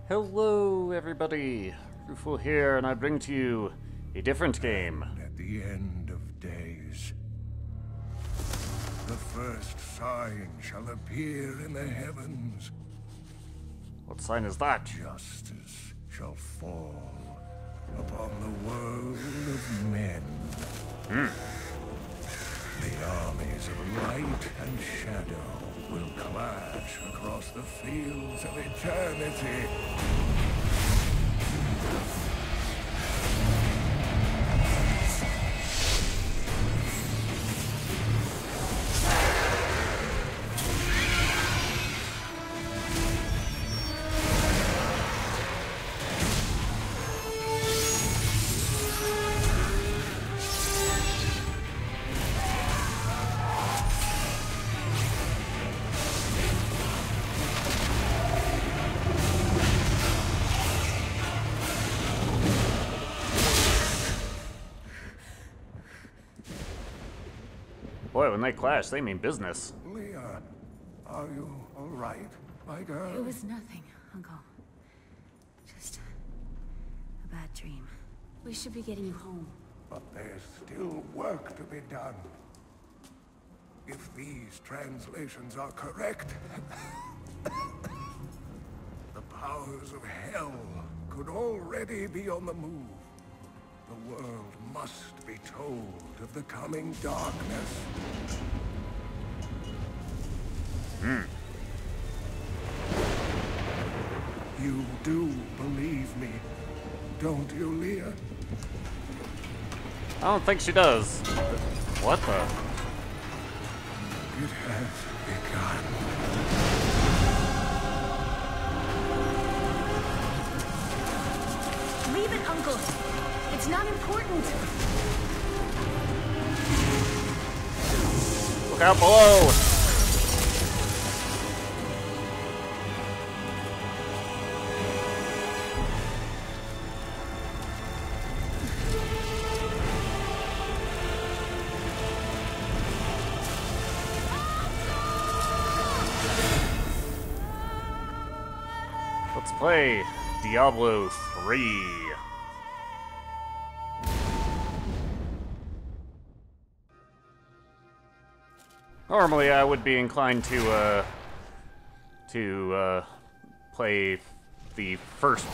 Hello, everybody. Rufo here, and I bring to you a different game. And at the end of days, the first sign shall appear in the heavens. What sign is that? Justice shall fall upon the world of men. The armies of light and shadow will clash across the fields of eternity. Boy, when they clash, they mean business. Leah, are you all right, my girl? It was nothing, Uncle. Just a bad dream. We should be getting you home. But there's still work to be done. If these translations are correct, the powers of hell could already be on the move. The world must be told of the coming darkness. You do believe me, don't you, Leah? I don't think she does. What the? It has begun. Leave it, Uncle! It's not important! Look out below! Let's play Diablo 3. Normally, I would be inclined to play the first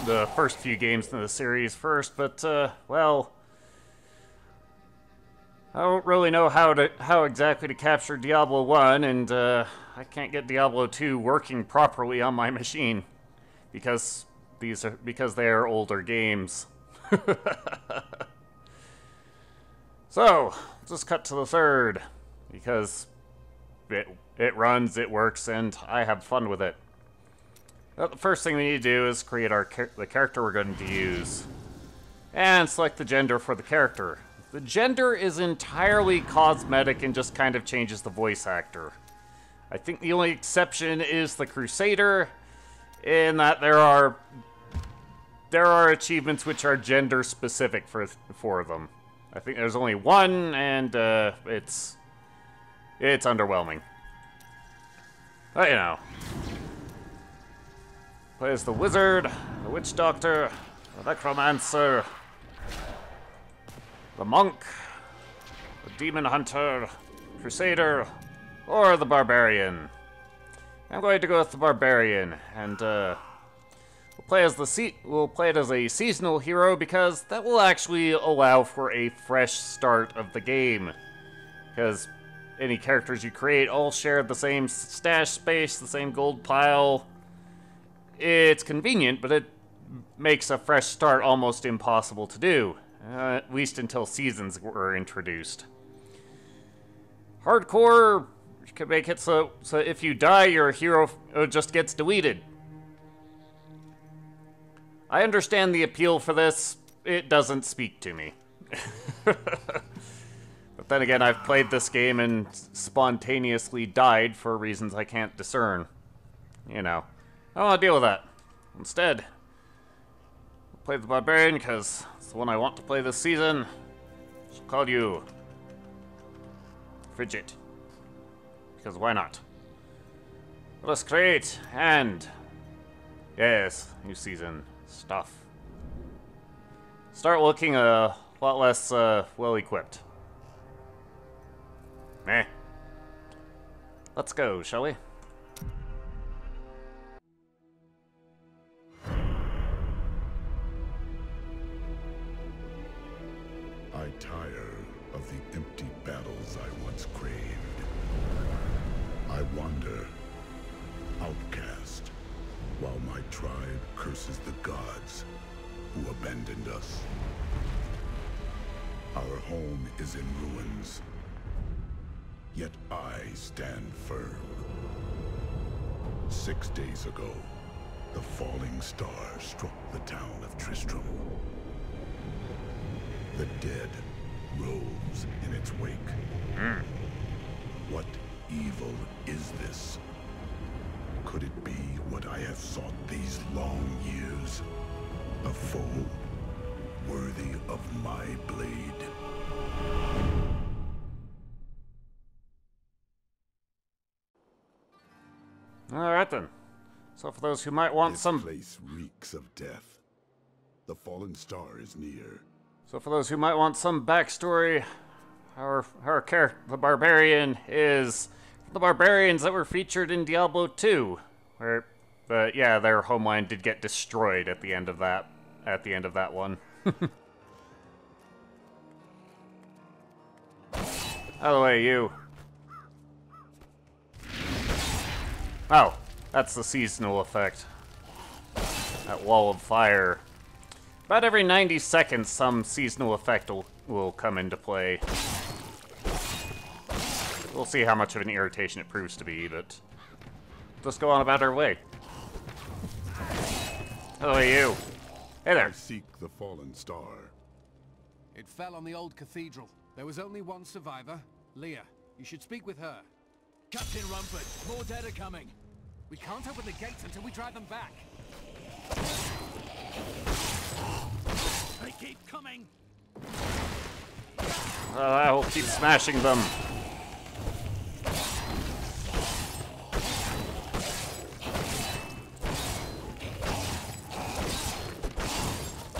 few games in the series first, but well, I don't really know how exactly to capture Diablo 1, and I can't get Diablo 2 working properly on my machine because they are older games. So, just cut to the third because it runs, it works, and I have fun with it. Well, the first thing we need to do is create the character we're going to use. And select the gender for the character. The gender is entirely cosmetic and just kind of changes the voice actor. I think the only exception is the Crusader, in that there are achievements which are gender specific for them. I think there's only one, and it's underwhelming. But, you know. Play as the wizard, the witch doctor, the necromancer, the monk, the demon hunter, crusader, or the barbarian. I'm going to go with the barbarian, and we'll play it as a seasonal hero because that will actually allow for a fresh start of the game. Because any characters you create all share the same stash space, the same gold pile. It's convenient, but it makes a fresh start almost impossible to do. At least until seasons were introduced. Hardcore can make it so if you die, your hero just gets deleted. I understand the appeal for this. It doesn't speak to me. But then again, I've played this game and spontaneously died for reasons I can't discern. You know, I don't want to deal with that. Instead, I'll play the barbarian because it's the one I want to play this season. I'll call you Frigid. Because why not? Let us create and Yes, new season stuff. Start looking a lot less well equipped. Meh. Let's go, shall we? I tire of the empty battles I once craved. I wander, outcast, while my tribe curses the gods who abandoned us. Our home is in ruins, yet I stand firm. 6 days ago, the falling star struck the town of Tristram. The dead rose in its wake. What evil is this? Could it be what I have sought these long years? A foe worthy of my blade. Alright then. So for those who might want This some... place reeks of death. The fallen star is near. So for those who might want some backstory, our character, the barbarian, is the barbarians that were featured in Diablo 2, where, yeah, their homeland did get destroyed at the end of that one. Out of the way, you. Oh, that's the seasonal effect. That wall of fire. About every 90 seconds, some seasonal effect will come into play. We'll see how much of an irritation it proves to be, but let's go on about our way. Hello, you. Hey there. I seek the fallen star. It fell on the old cathedral. There was only one survivor, Leah. You should speak with her. Captain Rumford, more dead are coming. We can't open the gates until we drive them back. They keep coming. I will keep smashing them.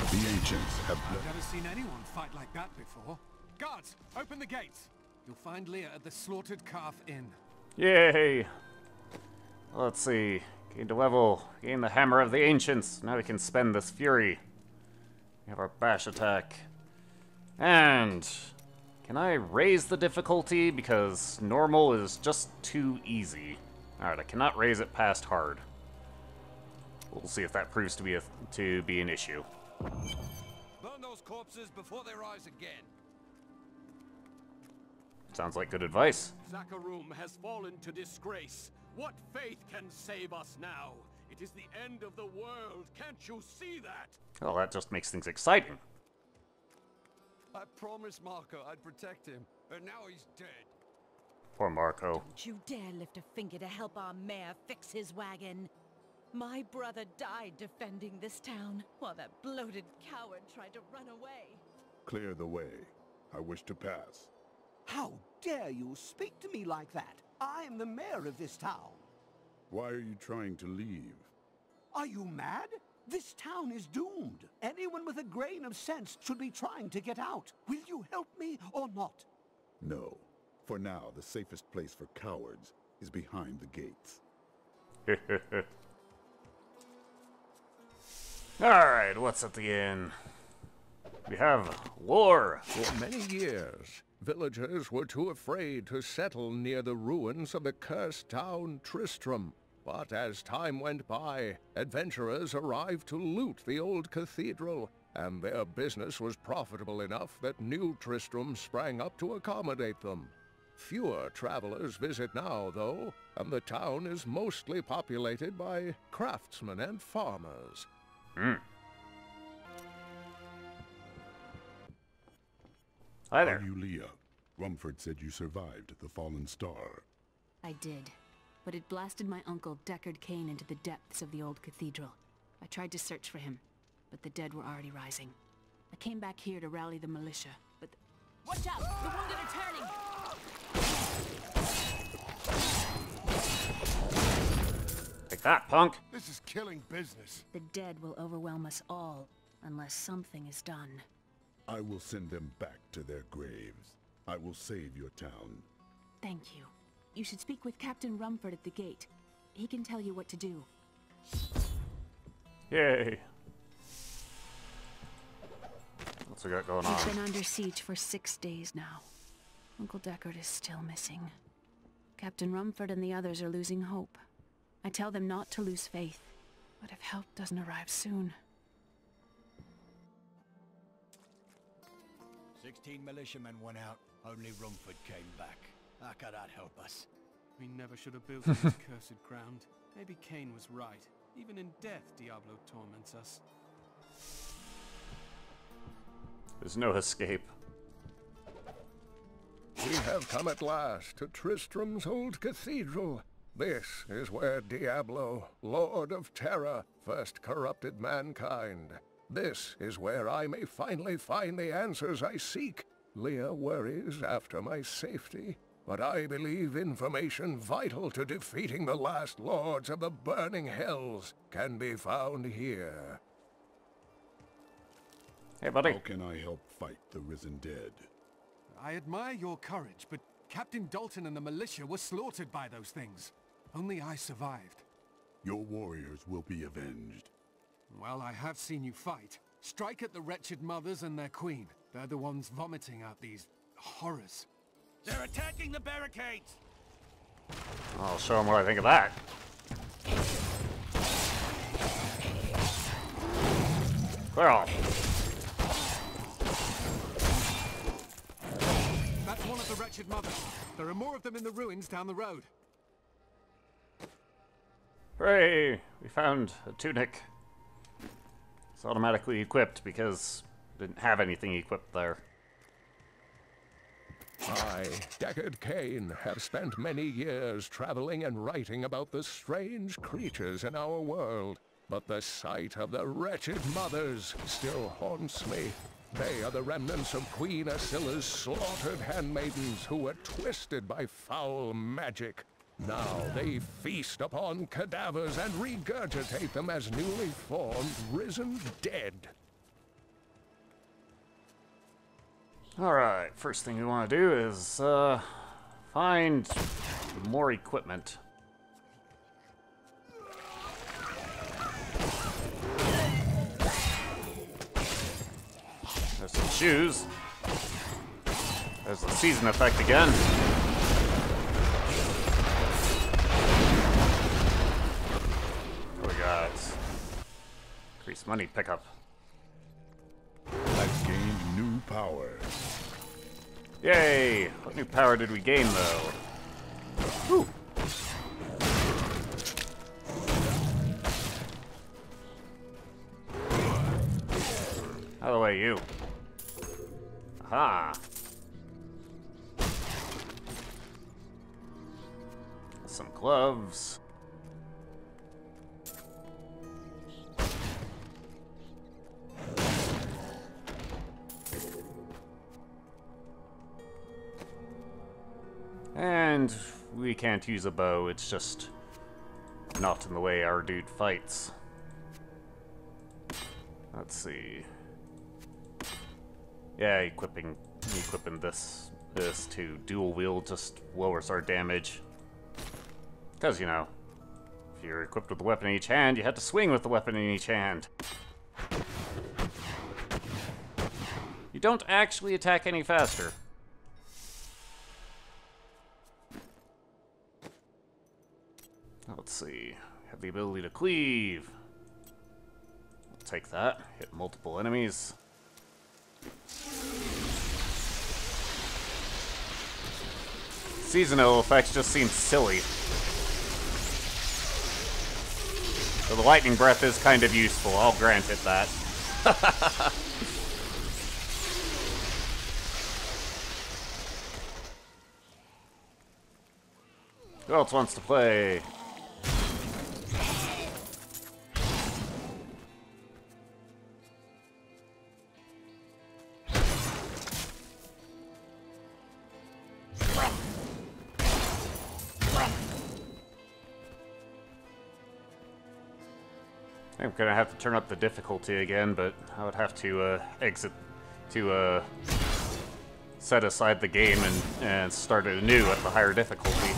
The ancients have I've never seen anyone fight like that before. Guards, open the gates. You'll find Leah at the Slaughtered Calf Inn. Yay! Let's see. Gain to level. Gain the Hammer of the Ancients. Now we can spend this fury. We have our bash attack. And can I raise the difficulty? Because normal is just too easy. Alright, I cannot raise it past hard. We'll see if that proves to be an issue. Burn those corpses before they rise again. Sounds like good advice. Zakharum has fallen to disgrace. What faith can save us now? It is the end of the world. Can't you see that? Well, that just makes things exciting. I promised Marco I'd protect him, and now he's dead. Poor Marco. Don't you dare lift a finger to help our mayor fix his wagon. My brother died defending this town, while that bloated coward tried to run away. Clear the way. I wish to pass. How dare you speak to me like that? I am the mayor of this town. Why are you trying to leave? Are you mad? This town is doomed. Anyone with a grain of sense should be trying to get out. Will you help me or not? No. For now, the safest place for cowards is behind the gates. Alright, what's at the inn? We have war. For many years, villagers were too afraid to settle near the ruins of the cursed town Tristram. But as time went by, adventurers arrived to loot the old cathedral, and their business was profitable enough that new Tristram sprang up to accommodate them. Fewer travelers visit now, though, and the town is mostly populated by craftsmen and farmers. Hi there. Are you Leah? Rumford said you survived the fallen star. I did, but it blasted my uncle Deckard Cain into the depths of the old cathedral. I tried to search for him, but the dead were already rising. I came back here to rally the militia, but... Watch out! The wounded are turning! Take that, punk! This is killing business. The dead will overwhelm us all, unless something is done. I will send them back to their graves. I will save your town. Thank you. You should speak with Captain Rumford at the gate. He can tell you what to do. Yay! What's we got going on? We've been under siege for 6 days now. Uncle Deckard is still missing. Captain Rumford and the others are losing hope. I tell them not to lose faith, but if help doesn't arrive soon... 16 militiamen went out. Only Rumford came back. How could that help us? We never should have built on this cursed ground. Maybe Cain was right. Even in death, Diablo torments us. There's no escape. We have come at last to Tristram's old cathedral. This is where Diablo, Lord of Terror, first corrupted mankind. This is where I may finally find the answers I seek. Leah worries after my safety, but I believe information vital to defeating the last lords of the burning hells can be found here. Hey, buddy. How can I help fight the risen dead? I admire your courage, but Captain Dalton and the militia were slaughtered by those things. Only I survived. Your warriors will be avenged. Well, I have seen you fight. Strike at the wretched mothers and their queen. They're the ones vomiting out these horrors. They're attacking the barricades! I'll show them what I think of that. Clear off. That's one of the wretched mothers. There are more of them in the ruins down the road. Hooray! We found a tunic. It's automatically equipped because I didn't have anything equipped there. I, Deckard Cain, have spent many years traveling and writing about the strange creatures in our world. But the sight of the wretched mothers still haunts me. They are the remnants of Queen Asilla's slaughtered handmaidens who were twisted by foul magic. Now they feast upon cadavers and regurgitate them as newly formed, risen dead. Alright, first thing we want to do is find more equipment. There's some shoes. There's the season effect again. What we got? Increased money pickup. I've gained new power. Yay! What new power did we gain, though? Whew. Out of the way, you. Aha! Some gloves. And we can't use a bow, it's just not in the way our dude fights. Let's see. Yeah, equipping this to dual wield just lowers our damage. Because, you know, if you're equipped with a weapon in each hand, you have to swing with the weapon in each hand. You don't actually attack any faster. Let's see. Have the ability to cleave. I'll take that. Hit multiple enemies. Seasonal effects just seem silly. So the lightning breath is kind of useful, I'll grant it that. Who else wants to play? I'm gonna have to turn up the difficulty again, but I would have to exit to set aside the game and start it anew at the higher difficulty.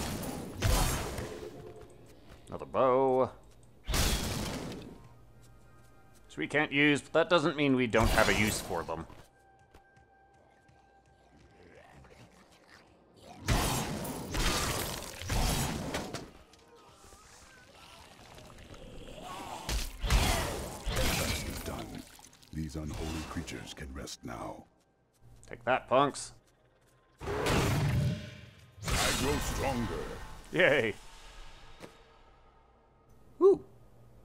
Another bow. Which we can't use, but that doesn't mean we don't have a use for them. These unholy creatures can rest now. Take that, punks. I grow stronger. Yay. Woo.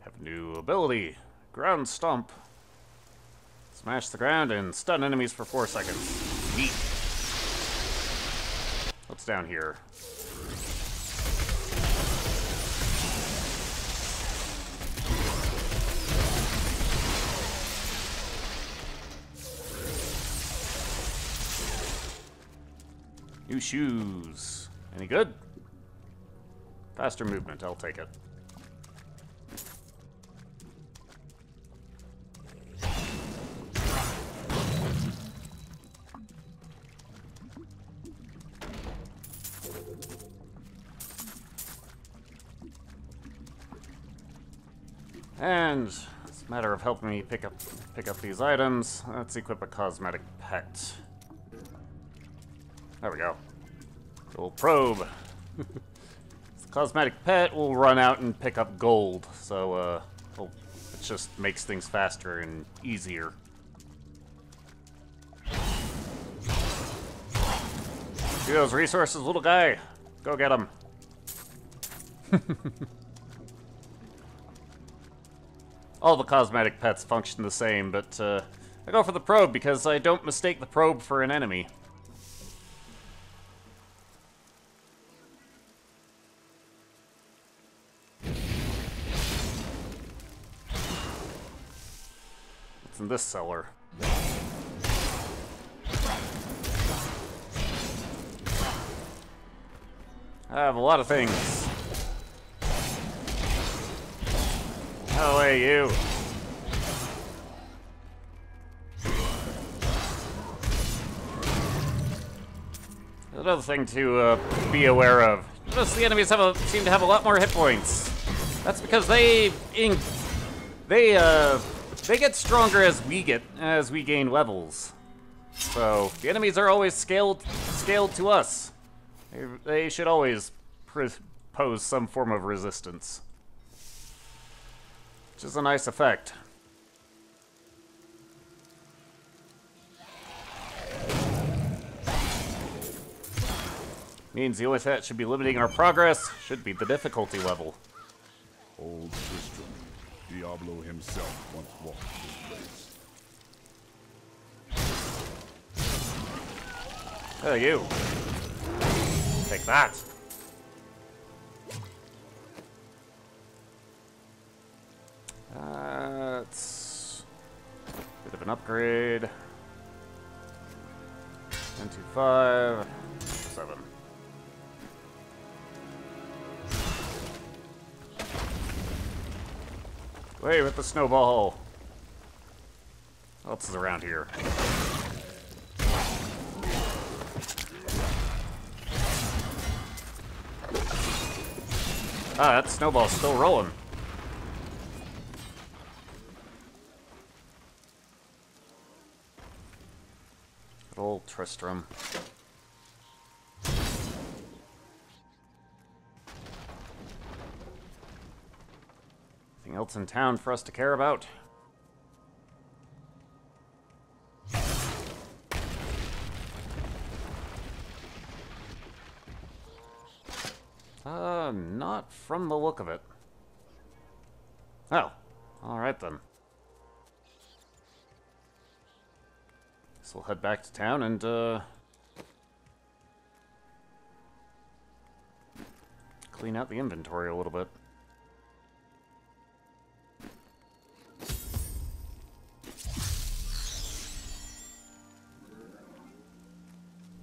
Have a new ability. Ground Stomp. Smash the ground and stun enemies for 4 seconds. Neat. What's down here? New shoes. Any good? Faster movement, I'll take it. And it's a matter of helping me pick up these items. Let's equip a cosmetic pet. There we go. Little probe. The cosmetic pet will run out and pick up gold, so well, it just makes things faster and easier. See those resources, little guy? Go get them. All the cosmetic pets function the same, but I go for the probe because I don't mistake the probe for an enemy. What's in this cellar? I have a lot of things. Oh, hey, you. Another thing to be aware of. Notice the enemies seem to have a lot more hit points. That's because they get stronger as we gain levels. So the enemies are always scaled to us. They should always pose some form of resistance. Which is a nice effect. Means the only thing that should be limiting our progress should be the difficulty level. Old Tristram, Diablo himself once walked this place. Oh, you. Take that. It's a bit of an upgrade. 125, 7. Away with the snowball. What else is around here? Ah, that snowball's still rolling. Good old Tristram. Anything else in town for us to care about? Not from the look of it. Oh, alright then. So we'll head back to town and, clean out the inventory a little bit.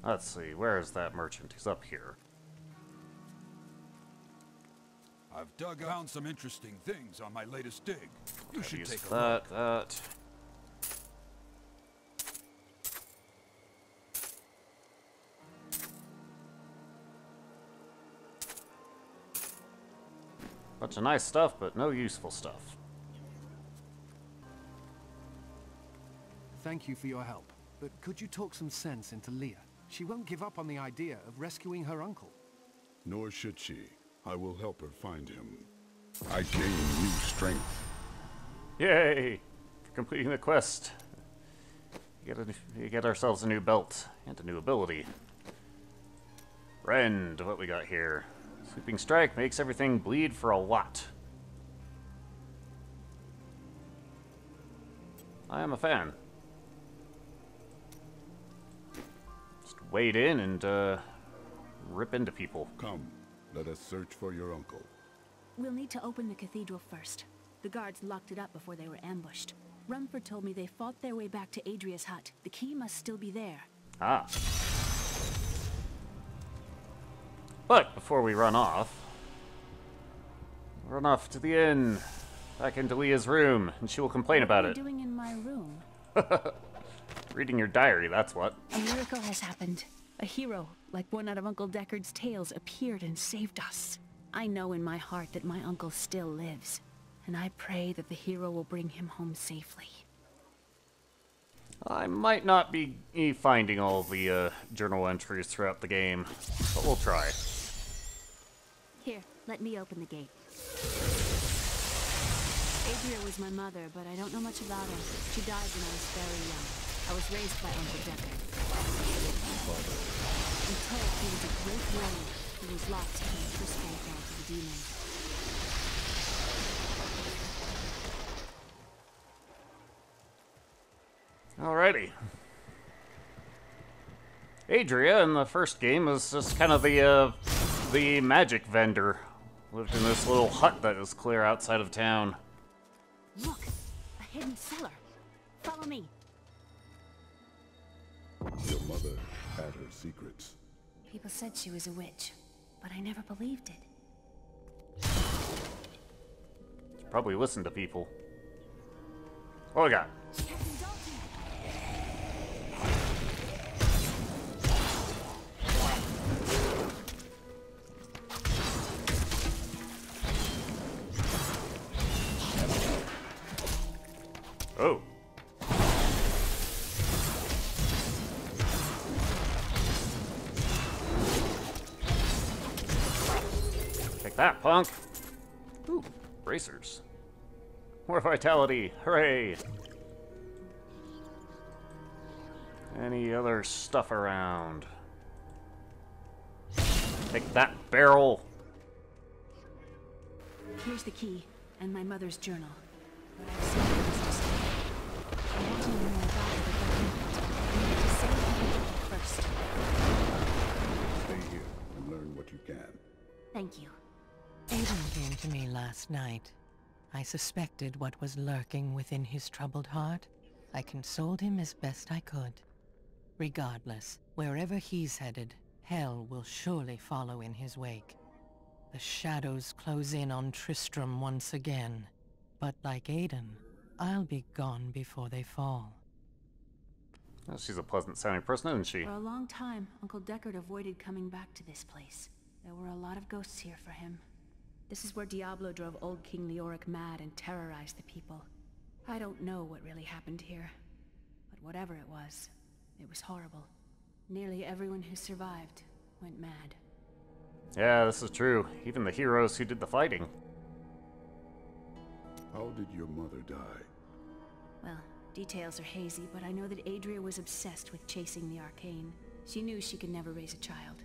Let's see, where is that merchant? He's up here. I I've found some interesting things on my latest dig. You should Use take a that, look. that. Bunch of nice stuff, but no useful stuff. Thank you for your help. But could you talk some sense into Leah? She won't give up on the idea of rescuing her uncle. Nor should she. I will help her find him. I gain new strength. Yay! For completing the quest. You get ourselves a new belt and a new ability. Rend, what we got here? Sweeping strike makes everything bleed for a lot. I am a fan. Just wade in and rip into people. Come, let us search for your uncle. We'll need to open the cathedral first. The guards locked it up before they were ambushed. Rumford told me they fought their way back to ADRIA'S hut. The key must still be there. Ah. But before we run off to the inn, back into Leah's room, and she will complain about it. What are you doing in my room? Reading your diary, that's what. A miracle has happened. A hero, like one out of Uncle Deckard's tales, appeared and saved us. I know in my heart that my uncle still lives, and I pray that the hero will bring him home safely. I might not be finding all the journal entries throughout the game, but we'll try. Here, let me open the gate. Adria was my mother, but I don't know much about her. She died when I was very young. I was raised by Uncle Deckard. I'm told he was a great warrior who was lost when TRISTRAM fell to the demons. Alrighty. Adria in the first game was just kind of the magic vendor. Lived in this little hut that is clear outside of town. Look! A hidden cellar! Follow me! Your mother had her secrets. People said she was a witch, but I never believed it. Should probably listen to people. What we got? Oh. Take that, punk. Ooh, bracers. More vitality. Hooray. Any other stuff around? Take that, barrel. Here's the key, and my mother's journal. But I've seen it was mistake. I want to know more about it, but I need to save everything first. Stay here and learn what you can. Thank you. Aiden came to me last night. I suspected what was lurking within his troubled heart. I consoled him as best I could. Regardless, wherever he's headed, hell will surely follow in his wake. The shadows close in on Tristram once again. But like Aiden, I'll be gone before they fall. Well, she's a pleasant-sounding person, isn't she? For a long time, Uncle Deckard avoided coming back to this place. There were a lot of ghosts here for him. This is where Diablo drove old King Leoric mad and terrorized the people. I don't know what really happened here, but whatever it was horrible. Nearly everyone who survived went mad. Yeah, this is true. Even the heroes who did the fighting. How did your mother die? Well, details are hazy, but I know that Adria was obsessed with chasing the arcane. She knew she could never raise a child.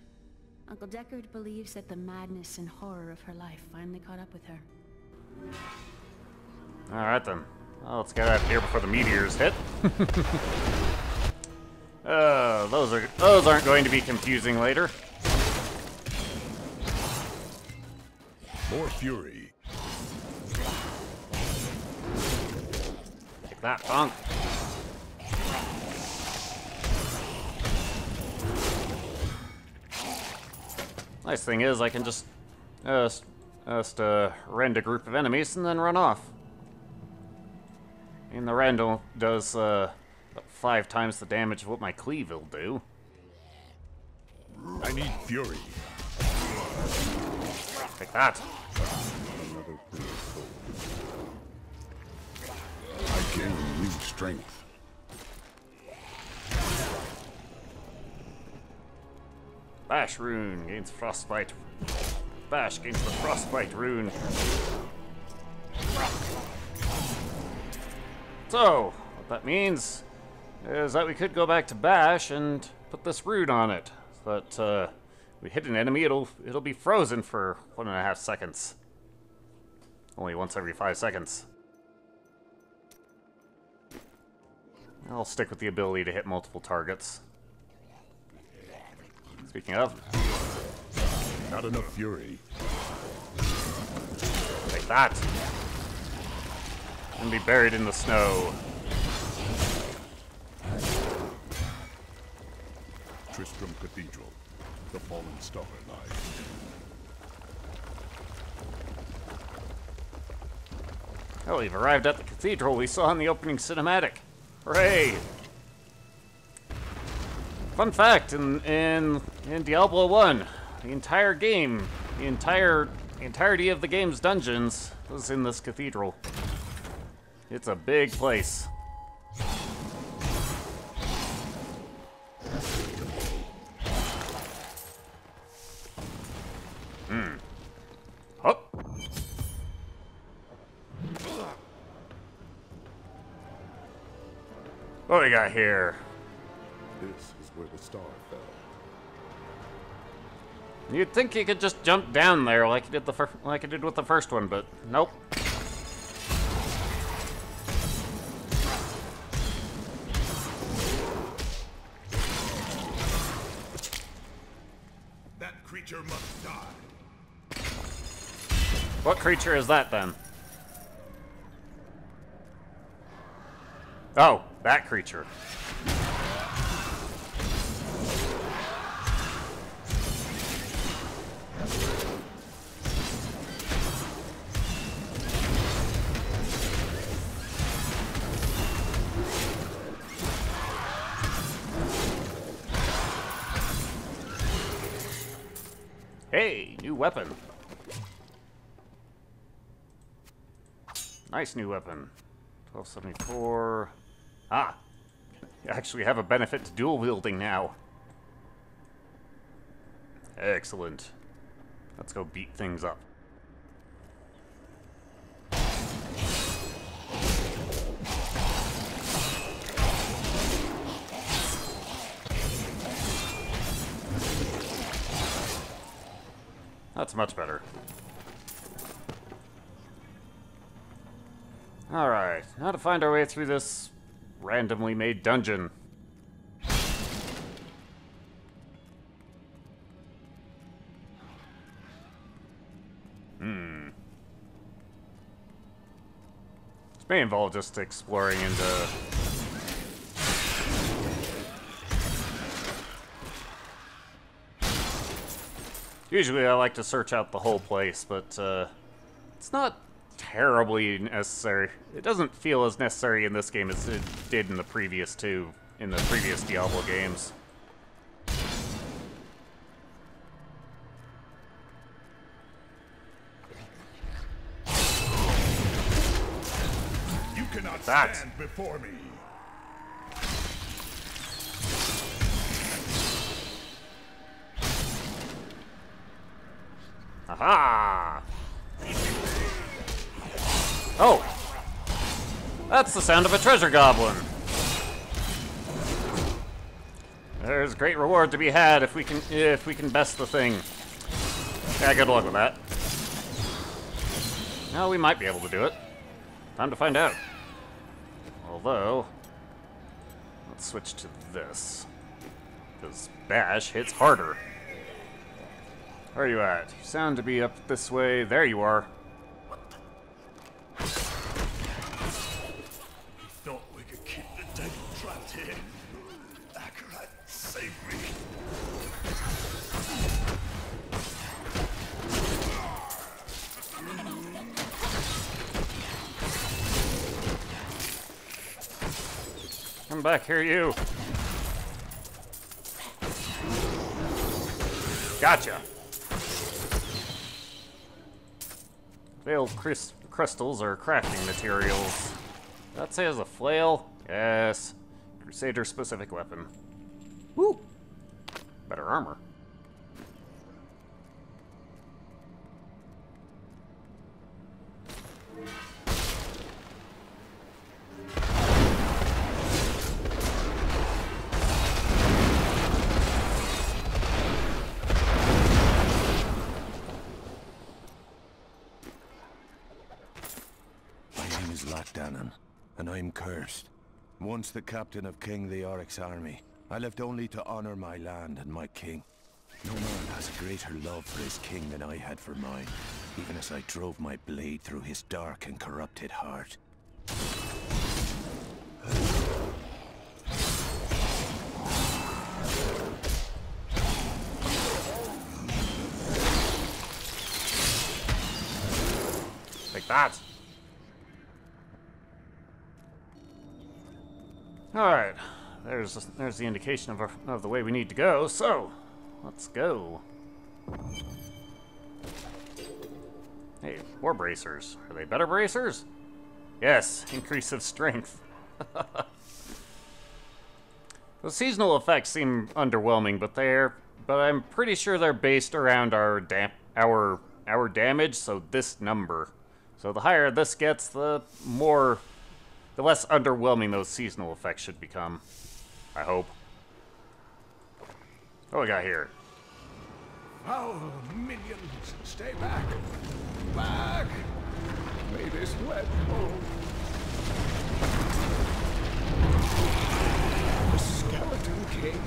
Uncle Deckard believes that the madness and horror of her life finally caught up with her. Alright then. Well, let's get out of here before the meteors hit. Those aren't going to be confusing later. More fury. Take that, punk. Nice thing is I can just us to rend a group of enemies and then run off. And the rend does 5 times the damage of what my cleave will do. I need fury. Take that. Another soul. I gain new strength. Bash rune gains frostbite. Bash gains the frostbite rune. So, what that means is that we could go back to Bash and put this rune on it. So that we hit an enemy, it'll be frozen for 1.5 seconds. Only once every 5 seconds. I'll stick with the ability to hit multiple targets. Speaking of, not enough fury. Take that. And be buried in the snow. Tristram Cathedral. The fallen star lies. Oh, we've arrived at the cathedral we saw in the opening cinematic. Hooray! Fun fact, in Diablo 1, the entire game, the entirety of the game's dungeons was in this cathedral. It's a big place. Up. What we got here? This is where the star fell. You'd think you could just jump down there like you did with the first one, but nope. That creature must die. What creature is that then? Oh, that creature. Hey, new weapon. Nice new weapon. 1274. Ah, you actually have a benefit to dual wielding now. Excellent. Let's go beat things up. That's much better. Alright, now to find our way through this randomly made dungeon. This may involve just exploring into... Usually I like to search out the whole place, but it's not terribly necessary. It doesn't feel as necessary in this game as it did in the previous Diablo games. You cannot stand before me. Aha! Oh! That's the sound of a treasure goblin! There's great reward to be had if we can best the thing. Yeah, good luck with that. Now we might be able to do it. Time to find out. Although, let's switch to this. Because Bash hits harder. Where are you at? You sound to be up this way. There you are. We thought we could keep the devil trapped here. Akarat, save me. Come back here, you. Gotcha. Veiled crystals are crafting materials. That says a flail? Yes. Crusader specific weapon. Woo! Better armor. And I'm cursed. Once the captain of King Leah'S army, I lived only to honor my land and my king. No man has a greater love for his king than I had for mine, even as I drove my blade through his dark and corrupted heart. Like that. Alright, there's the indication of the way we need to go, so let's go. Hey, war bracers. Are they better bracers? Yes, increase of strength. The seasonal effects seem underwhelming, but I'm pretty sure they're based around our damage, so this number. So the higher this gets, the less underwhelming those seasonal effects should become. I hope. What we got here? Foul minions, stay back! Back! May this web hold. The Skeleton King.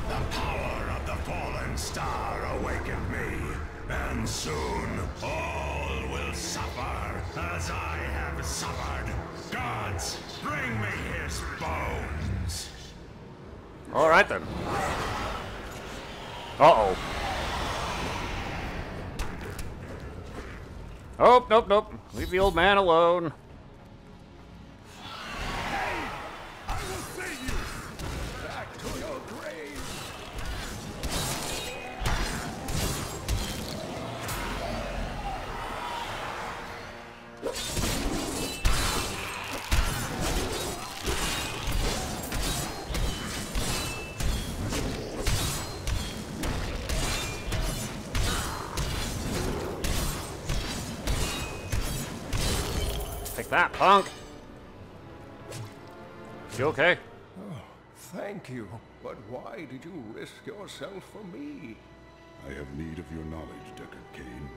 The power of the fallen star awakened me, and soon all will suffer as I have suffered. Gods, bring me his bones. All right then. Uh-oh. Oh, nope, nope. Leave the old man alone. I will save you. Back to your grave. Take that, punk. You okay? Oh, thank you. But why did you risk yourself for me? I have need of your knowledge, Deckard Cain.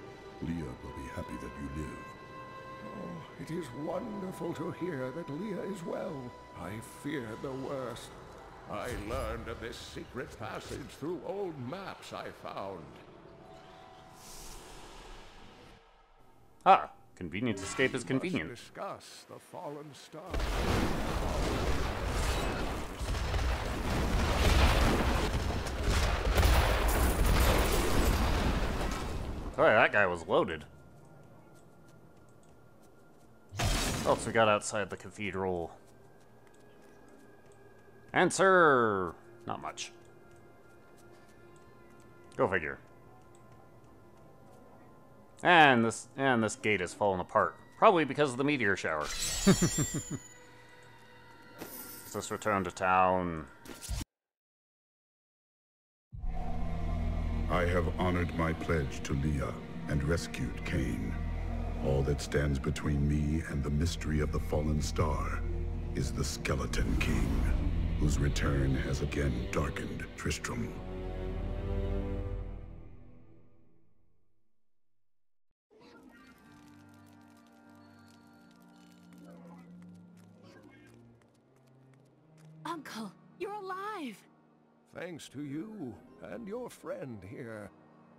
Leah will be happy that you live. Oh, it is wonderful to hear that Leah is well. I feared the worst. I learned of this secret passage through old maps I found. Ah, convenient escape is convenient. Let's discuss the fallen star. Oh, yeah, that guy was loaded. What else we got outside the cathedral? Answer! Not much. Go figure. And this gate is falling apart. Probably because of the meteor shower. Let's return to town. I have honored my pledge to Leah and rescued Cain. All that stands between me and the mystery of the fallen star is the Skeleton King, whose return has again darkened Tristram. Uncle, you're alive! Thanks to you and your friend here.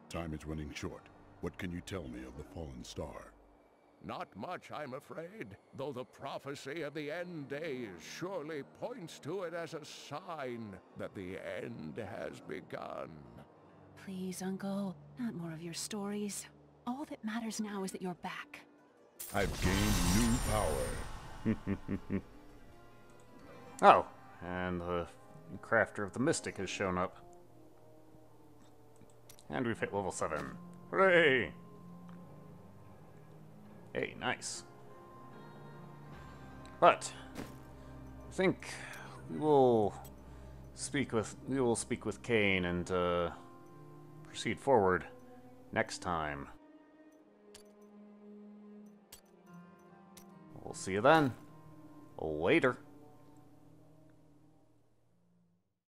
Time is running short. What can you tell me of the fallen star? Not much, I'm afraid, though the prophecy of the end days surely points to it as a sign that the end has begun. Please, Uncle, not more of your stories. All that matters now is that you're back. I've gained new power. Oh, and the crafter of the Mystic has shown up. And we've hit level 7. Hooray! Hey, nice. But I think we will speak with Cain and proceed forward next time. We'll see you then. Later.